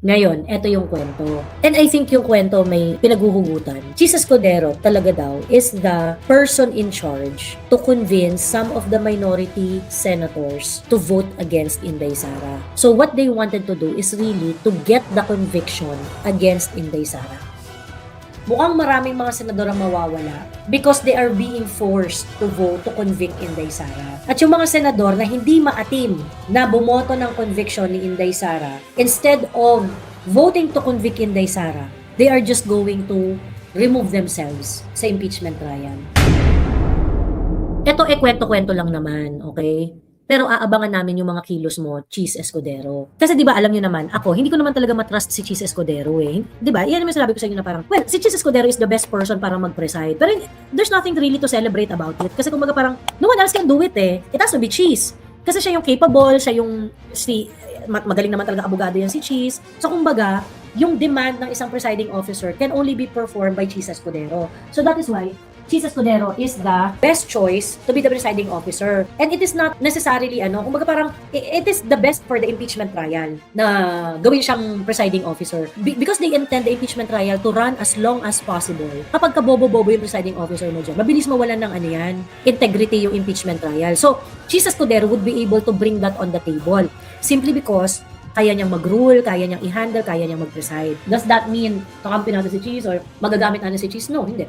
Ngayon, eto yung kwento. And I think yung kwento may pinaghuhugutan. Chis Escudero talaga daw is the person in charge to convince some of the minority senators to vote against Inday Sara. So what they wanted to do is really to get the conviction against Inday Sara. Mukhang maraming mga senador ang mawawala because they are being forced to vote to convict Inday Sara. At yung mga senador na hindi maatim na bumoto ng conviction ni Inday Sara, instead of voting to convict Inday Sara, they are just going to remove themselves sa impeachment trial. Ito kwento-kwento lang naman, okay? Pero aabangan namin yung mga kilos mo, Chis Escudero. Kasi 'di ba alam niyo naman, ako hindi ko naman talaga matrust si Chis Escudero eh. 'Di ba? Iyan naman sinabi ko sa inyo na parang, well, si Chis Escudero is the best person para mag-preside. Pero there's nothing really to celebrate about it. Kasi kumbaga parang no one else can do it eh. It has to be Chis. Kasi siya yung capable, siya yung magaling naman talaga abogado yan si Chis. So kumbaga, yung demand ng isang presiding officer can only be performed by Chis Escudero. So that is why Chis Escudero is the best choice to be the presiding officer. And it is not necessarily, kumbaga parang, it is the best for the impeachment trial na gawin siyang presiding officer. Because they intend the impeachment trial to run as long as possible. Kapag kabobo-bobo yung presiding officer mo dyan, mabilis mawalan ng integrity yung impeachment trial. So, Chis Escudero would be able to bring that on the table. Simply because kaya niyang mag-rule, kaya niyang i-handle, kaya niyang mag-preside. Does that mean kakampi natin si Chis or magagamit natin si Chis? No, hindi.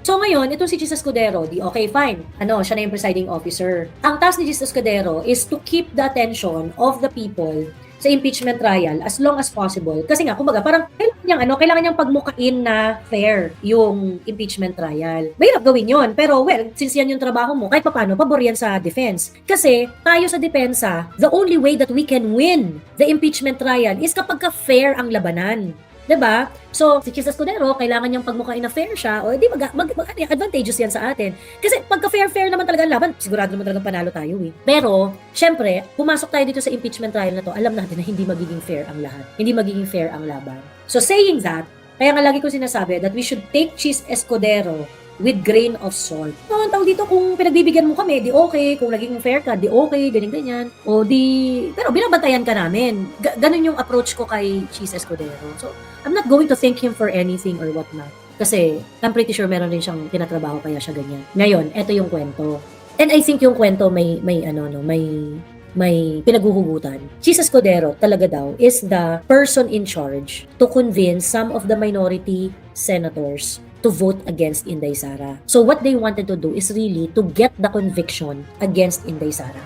So ngayon, itong si Chis Escudero, okay, fine. Siya na yung presiding officer. Ang task ni Chis Escudero is to keep the attention of the people sa impeachment trial as long as possible. Kasi nga, kumbaga, parang kailangan niyang pagmukain na fair yung impeachment trial. Mahirap gawin yon, pero well, since yan yung trabaho mo, kahit paano, pabor yan sa defense. Kasi tayo sa depensa, the only way that we can win the impeachment trial is kapag fair ang labanan. Diba? So, si Chis Escudero, kailangan niyang pagmukhain na fair siya o di advantageous yan sa atin. Kasi pagka fair naman talaga ang laban, sigurado naman talagang panalo tayo eh. Pero, syempre, pumasok tayo dito sa impeachment trial na to, alam natin na hindi magiging fair ang lahat. Hindi magiging fair ang laban. So, saying that, kaya nga lagi ko sinasabi that we should take Chis Escudero with grain of salt. So, ang tawag dito, kung pinagbibigyan mo kami, di okay. Kung naging fair ka, di okay, ganyan-ganyan. Pero binabantayan ka namin. Ganun yung approach ko kay Chis Escudero. So, I'm not going to thank him for anything or whatnot. Kasi, I'm pretty sure meron din siyang tinatrabaho kaya siya ganyan. Ngayon, eto yung kwento. And I think yung kwento may pinaghuhugutan. Chis Escudero talaga daw is the person in charge to convince some of the minority senators to vote against Inday Sara. So what they wanted to do is really to get the conviction against Inday Sara.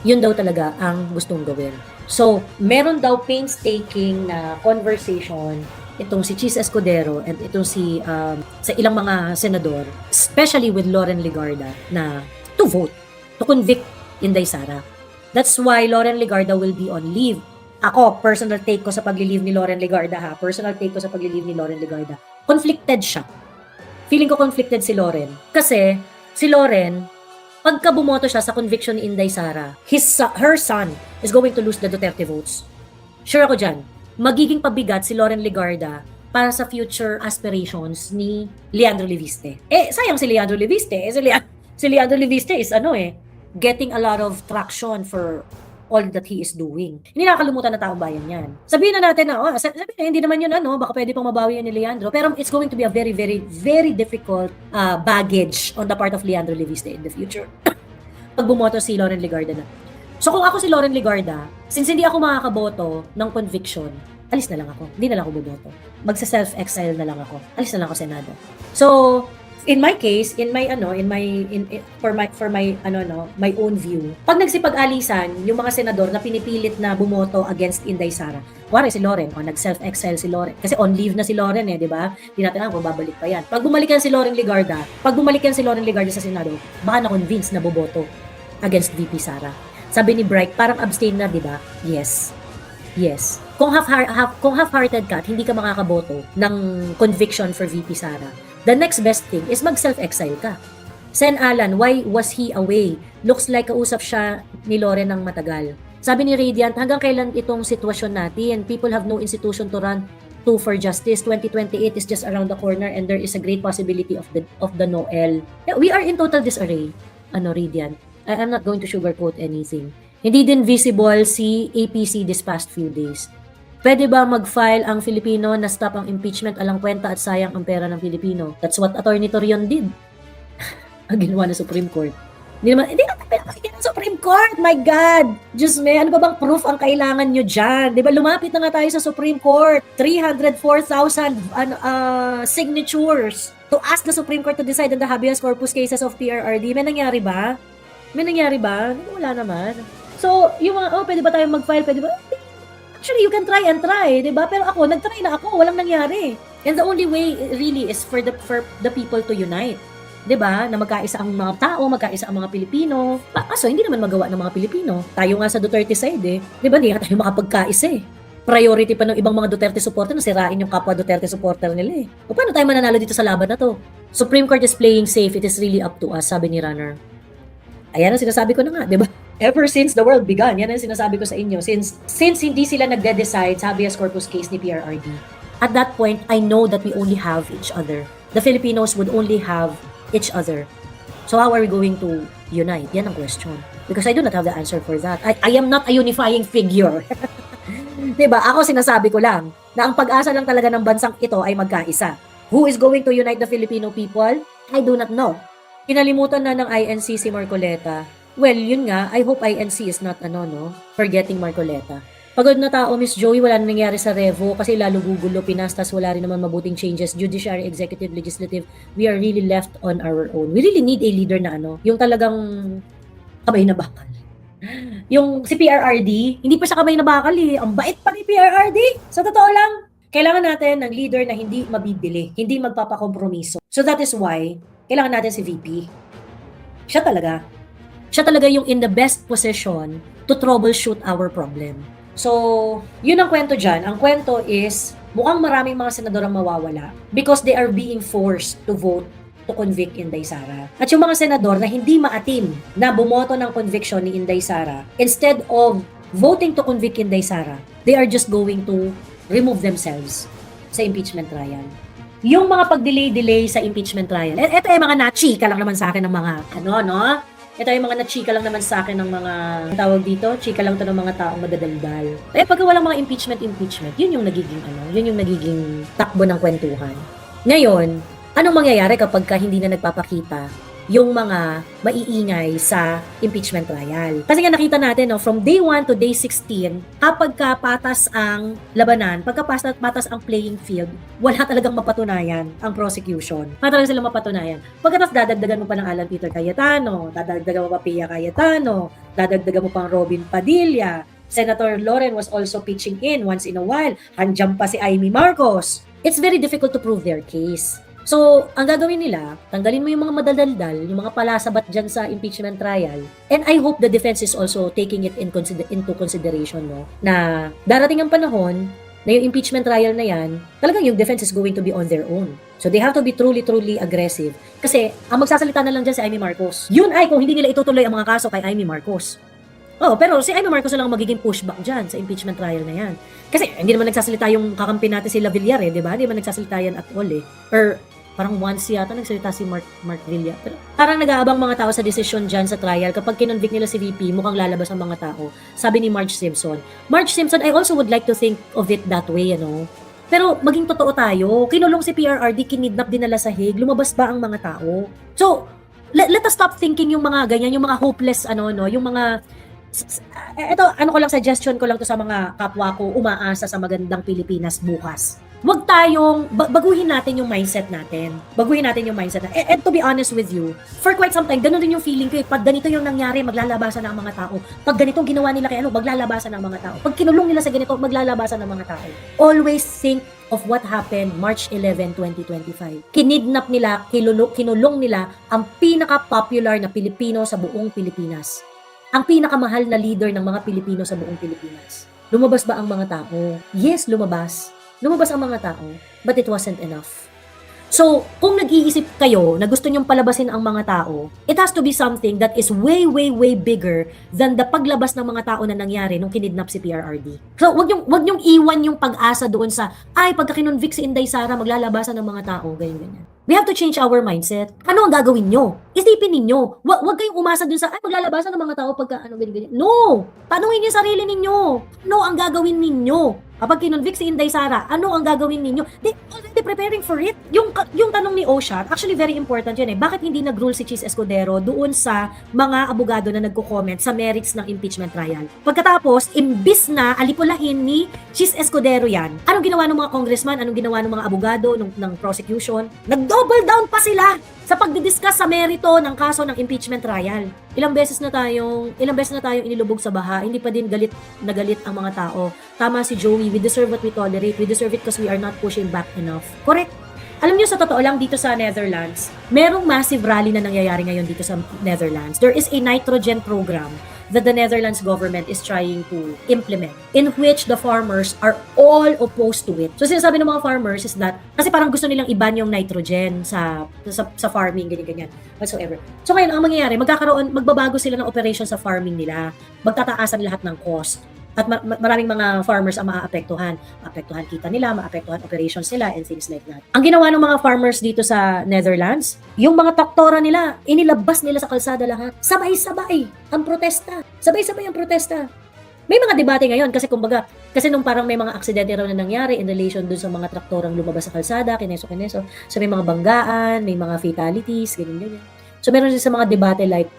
Yun daw talaga ang gustong gawin. So, meron daw painstaking na conversation itong si Chis Escudero and itong sa ilang mga senador, especially with Loren Legarda, na to vote, to convict Inday Sara. That's why Loren Legarda will be on leave. Ako, personal take ko sa pag-leave ni Loren Legarda ha. Personal take ko sa pag-leave ni Loren Legarda. Conflicted siya. Feeling ko conflicted si Loren. Kasi, si Loren, pagka bumoto siya sa conviction ni Inday Sara, her son is going to lose the Duterte votes. Sure ako dyan. Magiging pabigat si Loren Legarda para sa future aspirations ni Leandro Leviste. Sayang si Leandro Leviste. Si Leandro Leviste is getting a lot of traction for all that he is doing. Hindi nakakalimutan na taong bayan yan. Sabihin na natin na, hindi naman yun baka pwede pang mabawi yan ni Leandro, pero it's going to be a very, very, very difficult baggage on the part of Leandro Leviste in the future. Pag bumoto si Loren Legarda na. So kung ako si Loren Legarda, since hindi ako makakaboto ng conviction, alis na lang ako. Hindi na lang ako boboto. Magsa-self-exile na lang ako. Alis na lang ako Senado. So, in my case, my own view, pag nagsipag-alisan yung mga senador na pinipilit na bumoto against Inday Sara, kuwari si Loren, nag-self-exile si Loren, kasi on leave na si Loren di ba? Hindi natin alam kung babalik pa yan. Pag bumalik yan si Loren Legarda sa Senado, baka na-convince na boboto against VP Sara. Sabi ni Bright, parang abstain na, di ba? Yes. Kung half-hearted ka at hindi ka makakaboto ng conviction for VP Sara, the next best thing is mag-self-exile ka. Sen Alan, why was he away? Looks like kausap siya ni Loren ng matagal. Sabi ni Radiant, hanggang kailan itong sitwasyon natin? People have no institution to run to for justice. 2028 is just around the corner and there is a great possibility of the Noel. Yeah, we are in total disarray. Radiant. I'm not going to sugarcoat anything. Hindi din visible si APC this past few days. Pwede ba mag-file ang Filipino na stop ang impeachment, alang kwenta at sayang ang pera ng Pilipino? That's what Attorney Torion did. Ang ginawa ng Supreme Court. Hindi natin pinapakinggan ng Supreme Court. My God! Diyos me, ano ba bang proof ang kailangan nyo dyan? Di ba, lumapit na nga tayo sa Supreme Court. 304,000 signatures to ask the Supreme Court to decide on the habeas corpus cases of PRRD. May nangyari ba? Wala naman. So, yung mga, pwede ba tayong mag-file? Pwede ba? Actually, you can try and try, di ba? Pero ako, nag-try na ako. Walang nangyari. And the only way really is for the people to unite. 'Di ba? Na magkaisa ang mga tao, magkaisa ang mga Pilipino. Kaso hindi naman magawa ng mga Pilipino. Tayo nga sa Duterte side 'di ba? Hindi nga tayo makapagkaisa Priority pa ng ibang mga Duterte supporter na sirain yung kapwa Duterte supporter nila O paano tayo mananalo dito sa laban na to? Supreme Court is playing safe. It is really up to us, sabi ni Runner. Ayan ang sinasabi ko na nga, 'di ba? Ever since the world began, yan ang sinasabi ko sa inyo. Since hindi sila nagde-decide sa habeas corpus case ni PRRD, at that point, I know that we only have each other. The Filipinos would only have each other. So how are we going to unite? Yan ang question. Because I do not have the answer for that. I am not a unifying figure. Diba? Ako sinasabi ko lang na ang pag-asa lang talaga ng bansang ito ay magkaisa. Who is going to unite the Filipino people? I do not know. Kinalimutan na ng INC si Marcoleta. Well, yun nga, I hope INC is not forgetting Marcoleta. Pagod na tao, Miss Joey, wala na nangyari sa Revo kasi lalo gugulo, pinastas, wala rin naman mabuting changes. Judiciary, executive, legislative, we are really left on our own. We really need a leader na yung talagang kamay na bakal. Yung si PRRD, hindi pa siya kamay na bakal Ang bait pa ni PRRD. Sa totoo lang, kailangan natin ng leader na hindi mabibili, hindi magpapakompromiso. So that is why, kailangan natin si VP. Siya talaga yung in the best position to troubleshoot our problem. So, yun ang kwento dyan. Ang kwento is, mukhang maraming mga senador ang mawawala because they are being forced to vote to convict Inday Sara. At yung mga senador na hindi maatim na bumoto ng conviction ni Inday Sara, instead of voting to convict Inday Sara, they are just going to remove themselves sa impeachment trial. Yung mga pag-delay sa impeachment trial, eto ay mga nachika lang naman sa akin ng mga, ito yung mga nachika lang naman sa akin ng mga tawag dito, chika lang to ng mga taong madadaldal. Pagka walang mga impeachment, yun yung nagiging takbo ng kwentuhan. Ngayon, anong mangyayari kapag hindi na nagpapakita yung mga maiingay sa impeachment trial? Kasi nga nakita natin, from day 1 to day 16, kapag patas ang labanan, pagka patas ang playing field, wala talagang mapatunayan ang prosecution. Wala talagang sila mapatunayan. Pagkatapos dadagdagan mo pa ng Alan Peter Cayetano, dadagdagan mo pa Pia Cayetano, dadagdagan mo pang Robin Padilla, Senator Loren was also pitching in once in a while, handyan pa si Amy Marcos. It's very difficult to prove their case. So, ang gagawin nila, tanggalin mo yung mga madaldal, yung mga palasabat dyan sa impeachment trial. And I hope the defense is also taking it into consideration, na darating ang panahon na yung impeachment trial na yan, talagang yung defense is going to be on their own. So, they have to be truly aggressive. Kasi, ang magsasalita na lang dyan si Amy Marcos. Yun ay kung hindi nila itutuloy ang mga kaso kay Amy Marcos. Pero si Amy Marcos lang magiging pushback dyan sa impeachment trial na yan. Kasi hindi naman nagsasalita yung kakampi natin si Villar di ba? Hindi naman nagsasalita yan at all Or parang once yata nagsalita si Mark Villa. Pero parang nag-aabang mga tao sa desisyon dyan sa trial. Kapag kinonvict nila si VP, mukhang lalabas ang mga tao. Sabi ni Marge Simpson. Marge Simpson, I also would like to think of it that way, Pero maging totoo tayo, kinulong si PRRD, kinidnap dinala sa Hague, lumabas ba ang mga tao? So, let us stop thinking yung mga ganyan, yung mga hopeless, yung mga ito, suggestion ko lang to sa mga kapwa ko umaasa sa magandang Pilipinas bukas. Huwag tayong, baguhin natin yung mindset natin. And to be honest with you, for quite some time, ganun din yung feeling ko Pag ganito yung nangyari, maglalabasan ang mga tao. Pag ganitong ginawa nila kay maglalabasan ang mga tao. Pag kinulong nila sa ganito, maglalabasan ang mga tao. Always think of what happened March 11, 2025. Kinidnap nila, kinulong nila ang pinaka-popular na Pilipino sa buong Pilipinas. Ang pinakamahal na leader ng mga Pilipino sa buong Pilipinas. Lumabas ba ang mga tao? Yes, lumabas. Lumabas ang mga tao, but it wasn't enough. So, kung nag-iisip kayo na gusto nyong palabasin ang mga tao, it has to be something that is way, way, way bigger than the paglabas ng mga tao na nangyari nung kinidnap si PRRD. So, wag nyong iwan yung pag-asa doon sa, ay, pagka kinonvict si Inday Sara, maglalabasan ng mga tao, ganyan. We have to change our mindset. Ano ang gagawin nyo? Isipin ninyo. Wag kayong umasa dun sa, ay, maglalabasan ng mga tao pagka ano, ganyan. No! Tanungin niyo sarili ninyo. Ano ang gagawin ninyo? Kapag kinonvict si Inday Sara, ano ang gagawin ninyo? They already preparing for it. Yung tanong ni Osha, actually very important yun eh. Bakit hindi nag-rule si Chis Escudero doon sa mga abogado na nagko-comment sa merits ng impeachment trial? Pagkatapos, imbis na alipulahin ni Chis Escudero yan, anong ginawa ng mga congressman, anong ginawa ng mga abogado ng prosecution? Nag-double down pa sila sa pagdidiscuss sa merito ng kaso ng impeachment trial. Ilang beses na tayong inilubog sa baha, hindi pa din galit na galit ang mga tao. Tama si Joey, we deserve what we tolerate. We deserve it because we are not pushing back enough. Correct. Alam niyo, sa totoo lang, dito sa Netherlands, merong massive rally na nangyayari ngayon dito sa Netherlands. There is a nitrogen program that the Netherlands government is trying to implement, in which the farmers are all opposed to it. So sinasabi ng mga farmers is that, kasi parang gusto nilang iban yung nitrogen sa farming, ganyan, whatsoever. So ngayon, ang mangyayari, magbabago sila ng operation sa farming nila, magtataasan lahat ng cost. At maraming mga farmers ang maaapektuhan. Maapektuhan kita nila, maapektuhan operations nila, and things like that. Ang ginawa ng mga farmers dito sa Netherlands, yung mga traktora nila, inilabas nila sa kalsada lahat. Sabay-sabay ang protesta. Sabay-sabay ang protesta. May mga debate ngayon kasi kumbaga, kasi nung parang may mga aksidente raw na nangyari in relation dun sa mga traktorang lumabas sa kalsada, kineso. So may mga banggaan, may mga fatalities, ganyan. So meron din sa mga debate like,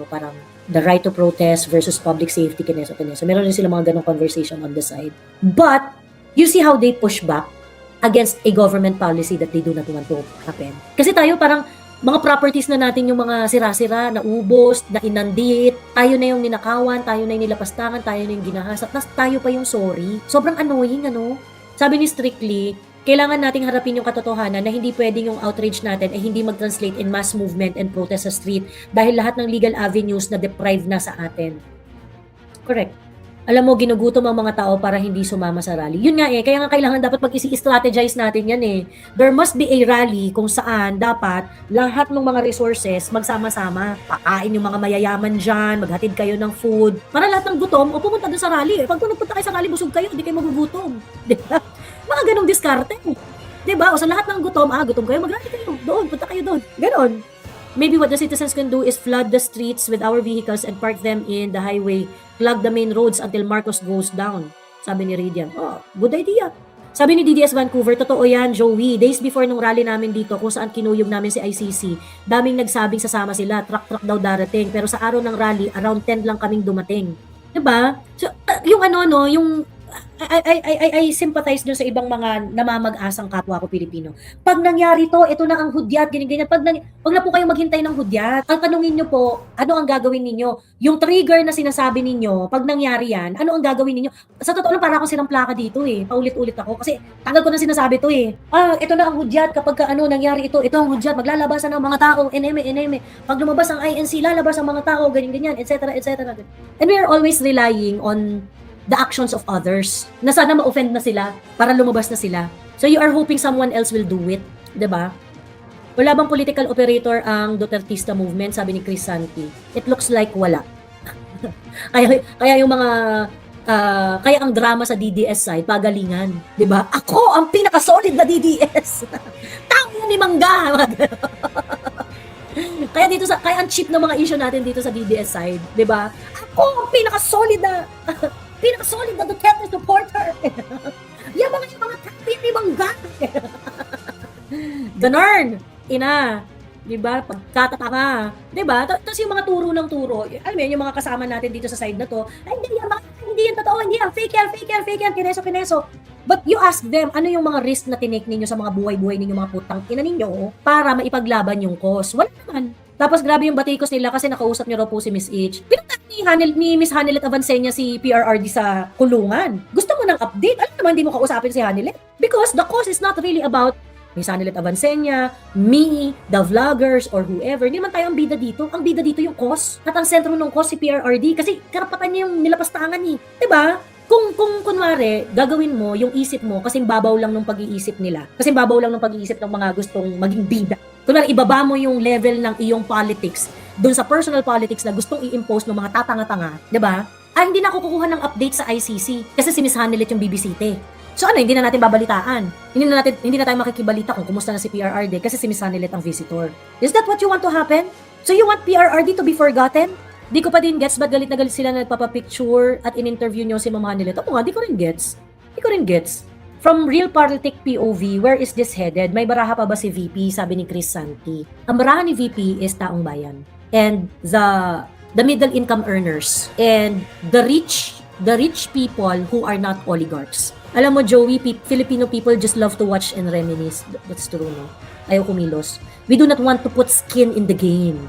parang the right to protest versus public safety, kineso. Meron din sila mga ganong conversation on the side. But, you see how they push back against a government policy that they do not want to happen. Kasi tayo parang, mga properties na natin yung mga sira-sira, naubos, na inundate, tayo na yung ninakawan, tayo na yung nilapastangan, tayo na yung ginahasat, tapos tayo pa yung sorry. Sobrang annoying, ano? Sabi ni Strictly, kailangan nating harapin yung katotohanan na hindi pwedeng yung outrage natin ay hindi mag-translate in mass movement and protest sa street dahil lahat ng legal avenues na deprived na sa atin. Correct. Alam mo, ginugutom ang mga tao para hindi sumama sa rally. Yun nga kaya nga kailangan dapat mag-i-strategize natin yan eh. There must be a rally kung saan dapat lahat ng mga resources magsama-sama. Pakain yung mga mayayaman dyan, maghatid kayo ng food. Para lahat ng gutom, o pumunta dun sa rally eh. Pag nagpunta kayo sa rally, busog kayo, hindi kayo magugutom. Diba? Mga ganong diskarte. Diba? O sa lahat ng gutom, gutom kayo, mag-rally kayo. Doon, punta kayo doon. Ganon. Maybe what the citizens can do is flood the streets with our vehicles and park them in the highway, plug the main roads until Marcos goes down. Sabi ni Ridian. Oh, good idea. Sabi ni DDS Vancouver, totoo yan, Joey. Days before nung rally namin dito, kung saan kinuyog namin si ICC, daming nagsabing sasama sila, truck daw darating. Pero sa araw ng rally, around 10 lang kaming dumating. Diba? So, yung I sympathize dun sa ibang mga namamag-asang kapwa ko Pilipino. Pag nangyari to, ito na ang hudyat, ganyan. Wag na po kayong maghintay ng hudyat. Ang tanungin nyo po, ano ang gagawin ninyo? Yung trigger na sinasabi ninyo, pag nangyari yan, ano ang gagawin ninyo? Sa totoo lang, para akong silang plaka dito eh. Paulit-ulit ako. Kasi tagal ko na sinasabi to eh. Ito na ang hudyat kapag nangyari ito ang hudyat. Maglalabasan ng mga tao, eneme. Pag lumabas ang INC, lalabas ang mga tao, ganyan, etc. And we are always relying on the actions of others, na sana ma-offend na sila para lumabas na sila. So you are hoping someone else will do it, 'di ba? Wala bang political operator ang Dutertista movement, sabi ni Chris Santi. It looks like wala. kaya yung mga kaya ang drama sa DDS side pagalingan, 'di ba? Ako ang pinaka-solid na DDS. Tao ni Mangga. Kaya ang cheap ng mga issue natin dito sa DDS side, 'di ba? Ako ang pinaka-solid na Duterte supporter. Yung mga kapit ni Mangga. Ganarn, ina. Diba? Pagkataka ka. Diba? Tapos yung mga turo ng turo, alam mo yun, yung mga kasama natin dito sa side na to, ay, hindi yan totoo, hindi yan, fake yan, kineso. But you ask them, ano yung mga risk na tinake ninyo sa mga buhay-buhay ninyo, mga putang ina ninyo, para maipaglaban yung cause? Wala naman. Tapos grabe yung batikos nila kasi nakausap niyo raw po si Miss H. Pinunta ni Miss Hanelet Avancenia si PRRD sa kulungan. Gusto mo ng update? Alam naman hindi mo kausapin si Hanelet. Because the cause is not really about Miss Hanelet Avancenia, me, the vloggers, or whoever. Hindi naman tayo ang bida dito. Ang bida dito yung cause. At ang sentro ng cause si PRRD kasi karapatan niya yung nilapastangan eh. Diba? Kung kunwari, gagawin mo yung isip mo kasing babaw lang ng pag-iisip nila. Kasing babaw lang ng pag-iisip ng mga gustong maging bida. Kunwari, ibaba mo yung level ng iyong politics dun sa personal politics na gustong i-impose ng mga tatanga-tanga, 'di ba? Hindi na ako kukuha ng update sa ICC kasi si Miss Hanilet yung BBCT. So ano, hindi na natin babalitaan. Hindi na tayo makikibalita kung kumusta na si PRRD kasi si Miss Hanilet ang visitor. Is that what you want to happen? So you want PRRD to be forgotten? Di ko pa din gets ba't galit na galit sila na nagpapapicture at in-interview nyo si Ma'am Hanilet. Ako nga, di ko rin gets. From Real Politic POV, where is this headed? May baraha pa ba si VP? Sabi ni Chris Santi. Ang baraha ni VP is taong bayan. And the middle income earners. And the rich people who are not oligarchs. Alam mo, Joey, Filipino people just love to watch and reminisce. That's true, no? Ayaw kumilos. We do not want to put skin in the game.